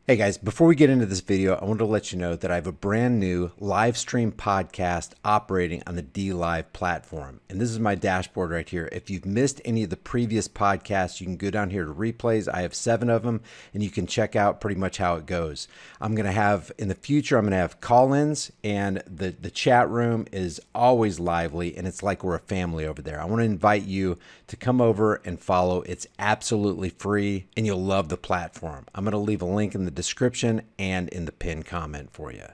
Hey guys, before we get into this video, I wanted to let you know that I have a brand new live stream podcast operating on the DLive platform. And this is my dashboard right here. If you've missed any of the previous podcasts, you can go down here to replays. I have 7 of them and you can check out pretty much how it goes. I'm going to have, in the future, I'm going to have call-ins, and the chat room is always lively and it's like we're a family over there. I want to invite you to come over and follow. It's absolutely free and you'll love the platform. I'm going to leave a link in the description and in the pinned comment for you.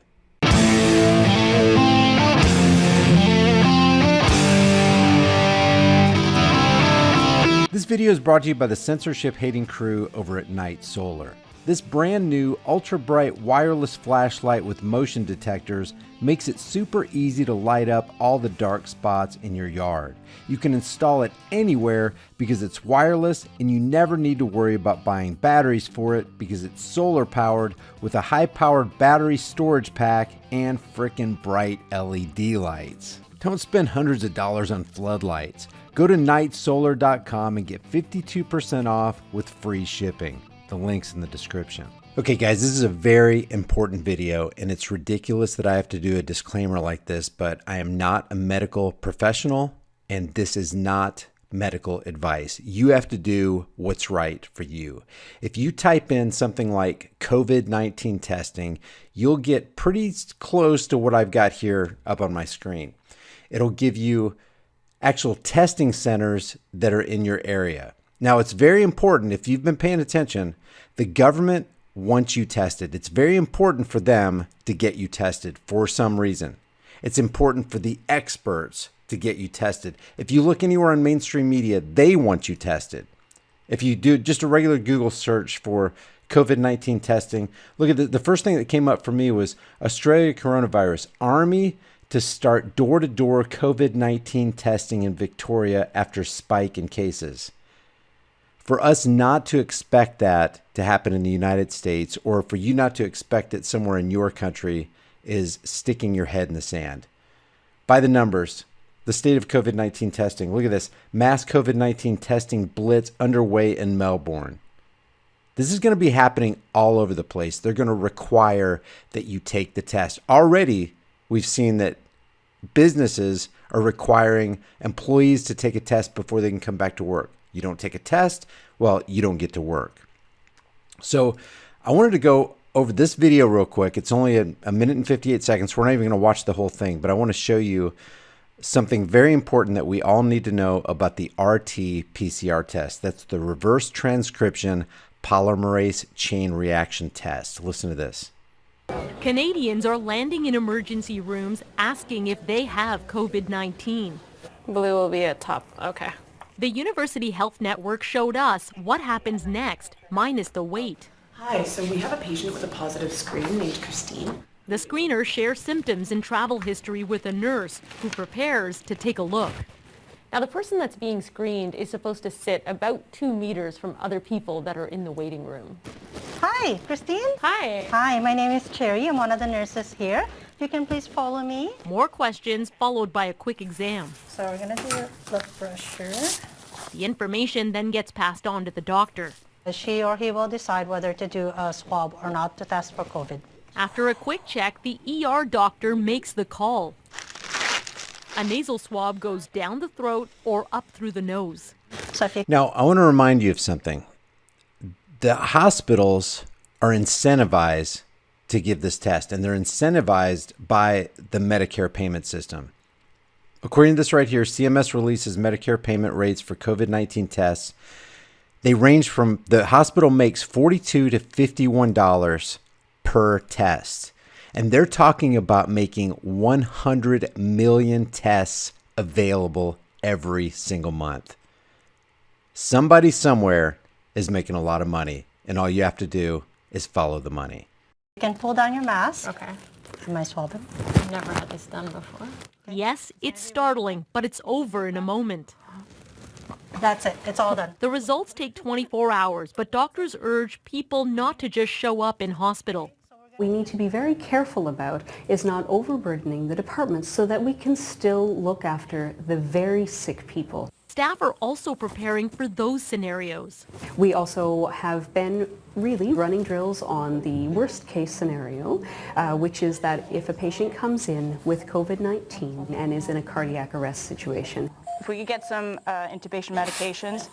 This video is brought to you by the censorship-hating crew over at Night Solar. This brand new ultra-bright wireless flashlight with motion detectors makes it super easy to light up all the dark spots in your yard. You can install it anywhere because it's wireless, and you never need to worry about buying batteries for it because it's solar powered with a high-powered battery storage pack and frickin' bright LED lights. Don't spend hundreds of dollars on floodlights. Go to nightsolar.com and get 52% off with free shipping. The link's in the description. Okay guys, this is a very important video, and it's ridiculous that I have to do a disclaimer like this, but I am not a medical professional and this is not medical advice. You have to do what's right for you. If you type in something like COVID-19 testing, you'll get pretty close to what I've got here up on my screen. It'll give you actual testing centers that are in your area. Now, it's very important, if you've been paying attention, the government wants you tested. It's very important for them to get you tested for some reason. It's important for the experts to get you tested. If you look anywhere on mainstream media, they want you tested. If you do just a regular Google search for COVID-19 testing, look at the first thing that came up for me was Australia coronavirus, Army to start door-to-door COVID-19 testing in Victoria after spike in cases. For us not to expect that to happen in the United States, or for you not to expect it somewhere in your country, is sticking your head in the sand. By the numbers, the state of COVID-19 testing, look at this, mass COVID-19 testing blitz underway in Melbourne. This is going to be happening all over the place. They're going to require that you take the test. Already, we've seen that businesses are requiring employees to take a test before they can come back to work. You don't take a test, well, you don't get to work. So I wanted to go over this video real quick. It's only a minute and 58 seconds. We're not even going to watch the whole thing, but I want to show you something very important that we all need to know about the RT-PCR test. That's the reverse transcription polymerase chain reaction test. Listen to this. Canadians are landing in emergency rooms asking if they have COVID-19. Blue will be at top. Okay. The University Health Network showed us what happens next, minus the wait. Hi, so we have a patient with a positive screen named Christine. The screener shares symptoms and travel history with a nurse who prepares to take a look. Now the person that's being screened is supposed to sit about 2 meters from other people that are in the waiting room. Hi, Christine. Hi. Hi, my name is Cherry. I'm one of the nurses here. You can please follow me. More questions followed by a quick exam. So we're going to do your blood pressure. The information then gets passed on to the doctor. She or he will decide whether to do a swab or not to test for COVID. After a quick check, the ER doctor makes the call. A nasal swab goes down the throat or up through the nose. So if you Now, I want to remind you of something. The hospitals are incentivized to give this test, and they're incentivized by the Medicare payment system. According to this right here, CMS releases Medicare payment rates for COVID-19 tests. They range from, the hospital makes $42 to $51 per test. And they're talking about making 100 million tests available every single month. Somebody somewhere is making a lot of money, and all you have to do is follow the money. can pull down your mask. Okay. Am I swabbing? I've never had this done before. Yes, it's startling, but it's over in a moment. That's it. It's all done. The results take 24 hours, but doctors urge people not to just show up in hospital. We need to be very careful about is not overburdening the departments so that we can still look after the very sick people. Staff are also preparing for those scenarios. We also have been really running drills on the worst case scenario, which is that if a patient comes in with COVID-19 and is in a cardiac arrest situation. If we could get some intubation medications.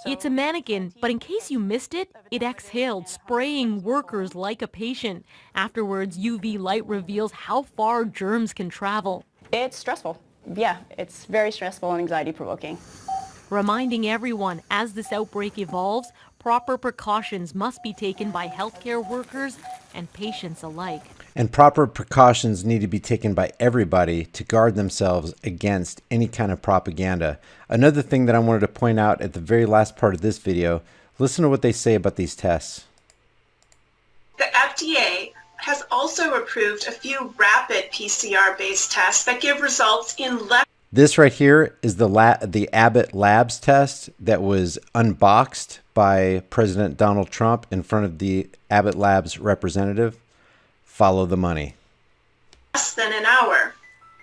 It's a mannequin, but in case you missed it, it exhaled, spraying workers like a patient. Afterwards, UV light reveals how far germs can travel. It's stressful. Yeah, it's very stressful and anxiety-provoking. Reminding everyone, as this outbreak evolves, proper precautions must be taken by healthcare workers and patients alike. And proper precautions need to be taken by everybody to guard themselves against any kind of propaganda. Another thing that I wanted to point out at the very last part of this video, listen to what they say about these tests. The FDA has also approved a few rapid PCR-based tests that give results in less. This right here is the Abbott Labs test that was unboxed by President Donald Trump in front of the Abbott Labs representative. Follow the money. Less than an hour.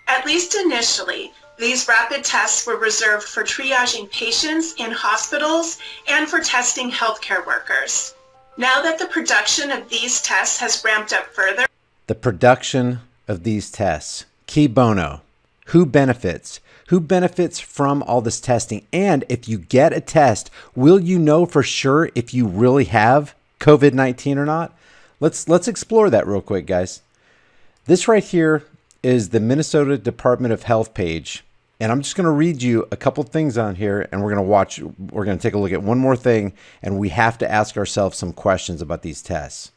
At least initially, these rapid tests were reserved for triaging patients in hospitals and for testing healthcare workers. Now that the production of these tests has ramped up further. The production of these tests. Key bono. Who benefits? Who benefits from all this testing? And if you get a test, will you know for sure if you really have COVID-19 or not? Let's explore that real quick, guys. This right here is the Minnesota Department of Health page. And I'm just going to read you a couple things on here, and we're going to take a look at one more thing, and we have to ask ourselves some questions about these tests.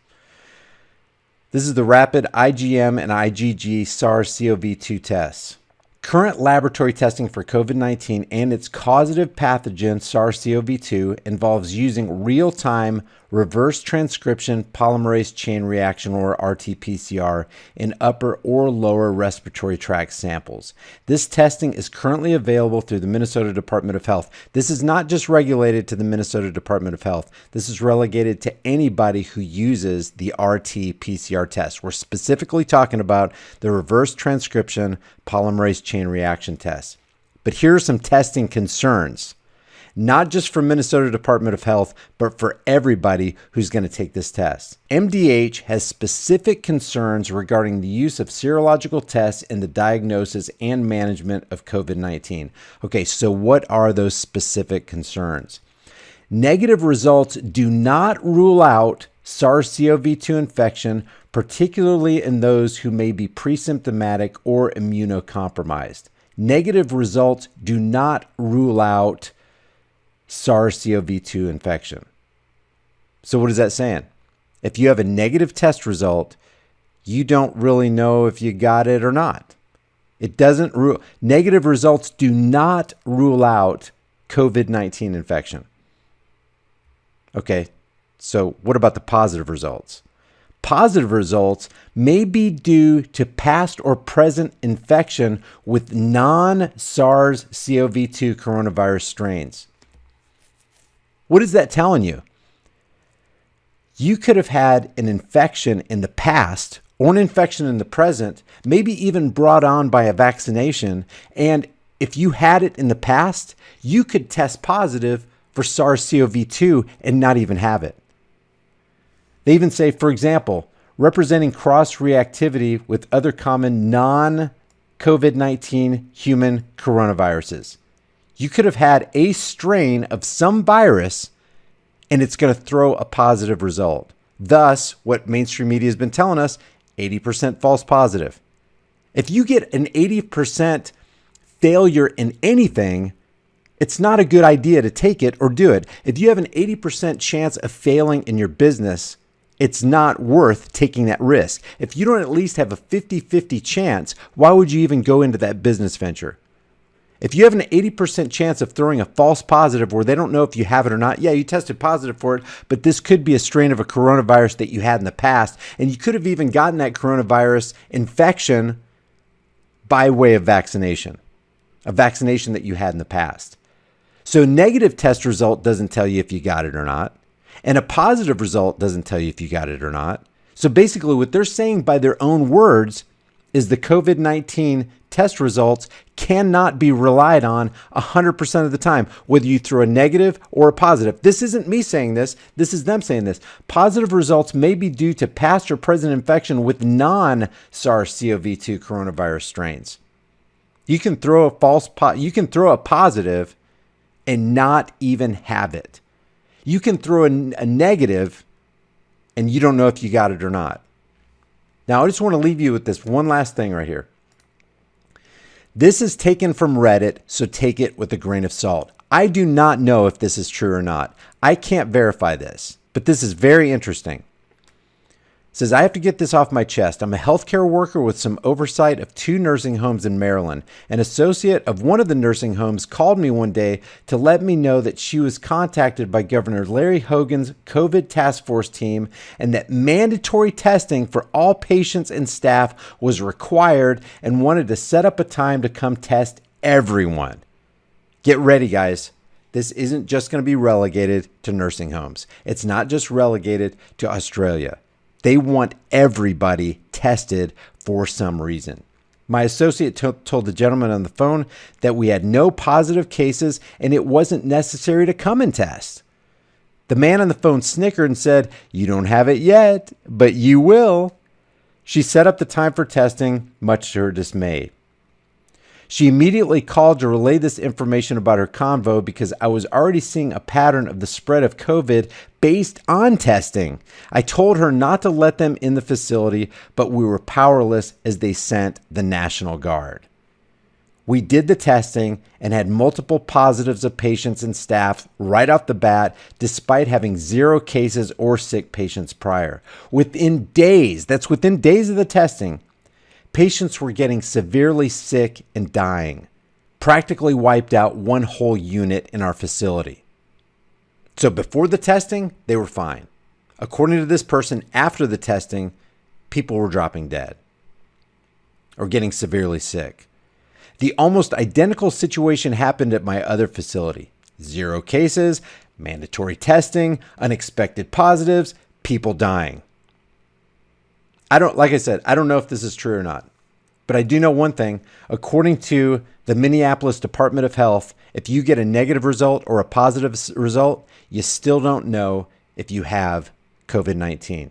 This is the rapid IgM and IgG SARS-CoV-2 tests. Current laboratory testing for COVID-19 and its causative pathogen SARS-CoV-2 involves using real-time reverse transcription polymerase chain reaction, or RT-PCR, in upper or lower respiratory tract samples. This testing is currently available through the Minnesota Department of Health. This is not just regulated to the Minnesota Department of Health. This is relegated to anybody who uses the RT-PCR test. We're specifically talking about the reverse transcription polymerase chain reaction test. But here are some testing concerns. Not just for Minnesota Department of Health, but for everybody who's going to take this test. MDH has specific concerns regarding the use of serological tests in the diagnosis and management of COVID-19. Okay, so what are those specific concerns? Negative results do not rule out SARS-CoV-2 infection, particularly in those who may be pre-symptomatic or immunocompromised. Negative results do not rule out SARS-CoV-2 infection. So what is that saying? If you have a negative test result, you don't really know if you got it or not. It doesn't rule. Negative results do not rule out COVID-19 infection. Okay, so what about the positive results? Positive results may be due to past or present infection with non-SARS-CoV-2 coronavirus strains. What is that telling you? You could have had an infection in the past or an infection in the present, maybe even brought on by a vaccination. And if you had it in the past, you could test positive for SARS-CoV-2 and not even have it. They even say, for example, representing cross-reactivity with other common non-COVID-19 human coronaviruses. You could have had a strain of some virus and it's going to throw a positive result. Thus, what mainstream media has been telling us, 80% false positive. If you get an 80% failure in anything, it's not a good idea to take it or do it. If you have an 80% chance of failing in your business, it's not worth taking that risk. If you don't at least have a 50-50 chance, why would you even go into that business venture? If you have an 80% chance of throwing a false positive where they don't know if you have it or not, yeah, you tested positive for it, but this could be a strain of a coronavirus that you had in the past, and you could have even gotten that coronavirus infection by way of vaccination, a vaccination that you had in the past. So a negative test result doesn't tell you if you got it or not, and a positive result doesn't tell you if you got it or not. So basically what they're saying by their own words is the COVID-19 test results cannot be relied on 100% of the time, whether you throw a negative or a positive. This isn't me saying this. This is them saying this. Positive results may be due to past or present infection with non-SARS-CoV-2 coronavirus strains. You can throw a positive and not even have it. You can throw a negative and you don't know if you got it or not. Now, I just want to leave you with this one last thing right here. This is taken from Reddit, so take it with a grain of salt. I do not know if this is true or not. I can't verify this, but this is very interesting. It says, I have to get this off my chest. I'm a healthcare worker with some oversight of 2 nursing homes in Maryland. An associate of one of the nursing homes called me one day to let me know that she was contacted by Governor Larry Hogan's COVID task force team and that mandatory testing for all patients and staff was required and wanted to set up a time to come test everyone. Get ready, guys. This isn't just going to be relegated to nursing homes. It's not just relegated to Australia. They want everybody tested for some reason. My associate told the gentleman on the phone that we had no positive cases and it wasn't necessary to come and test. The man on the phone snickered and said, "You don't have it yet, but you will." She set up the time for testing, much to her dismay. She immediately called to relay this information about her convo because I was already seeing a pattern of the spread of COVID based on testing. I told her not to let them in the facility, but we were powerless as they sent the National Guard. We did the testing and had multiple positives of patients and staff right off the bat, despite having 0 cases or sick patients prior. Within days, that's within days of the testing, patients were getting severely sick and dying, practically wiped out one whole unit in our facility. So before the testing, they were fine. According to this person, after the testing, people were dropping dead or getting severely sick. The almost identical situation happened at my other facility. 0 cases, mandatory testing, unexpected positives, people dying. Like I said, I don't know if this is true or not, but I do know one thing. According to the Minneapolis Department of Health, if you get a negative result or a positive result, you still don't know if you have COVID-19.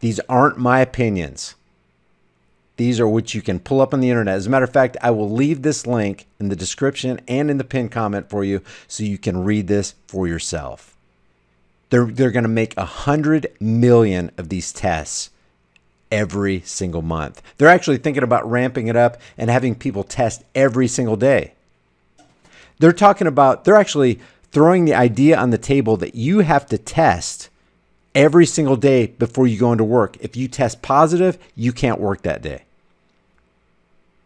These aren't my opinions. These are what you can pull up on the internet. As a matter of fact, I will leave this link in the description and in the pinned comment for you so you can read this for yourself. They're going to make 100 million of these tests every single month. They're actually thinking about ramping it up and having people test every single day. They're actually throwing the idea on the table that you have to test every single day before you go into work. If you test positive, you can't work that day.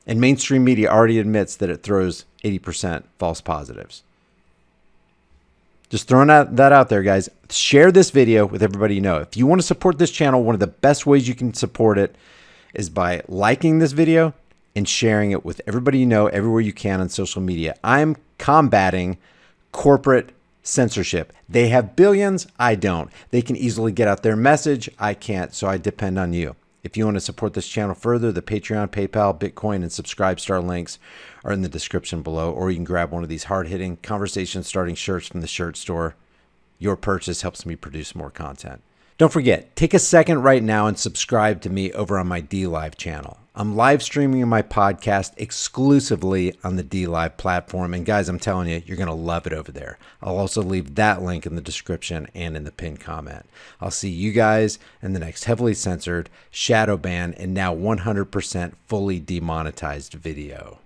And mainstream media already admits that it throws 80% false positives. Just throwing that out there, guys. Share this video with everybody you know. If you want to support this channel, one of the best ways you can support it is by liking this video and sharing it with everybody you know everywhere you can on social media. I'm combating corporate censorship. They have billions. I don't. They can easily get out their message. I can't, so I depend on you. If you want to support this channel further, the Patreon, PayPal, Bitcoin, and Subscribe Star links are in the description below, or you can grab one of these hard-hitting, conversation-starting shirts from the shirt store. Your purchase helps me produce more content. Don't forget, take a second right now and subscribe to me over on my DLive channel. I'm live streaming my podcast exclusively on the DLive platform. And guys, I'm telling you, you're going to love it over there. I'll also leave that link in the description and in the pinned comment. I'll see you guys in the next heavily censored, shadow banned, and now 100% fully demonetized video.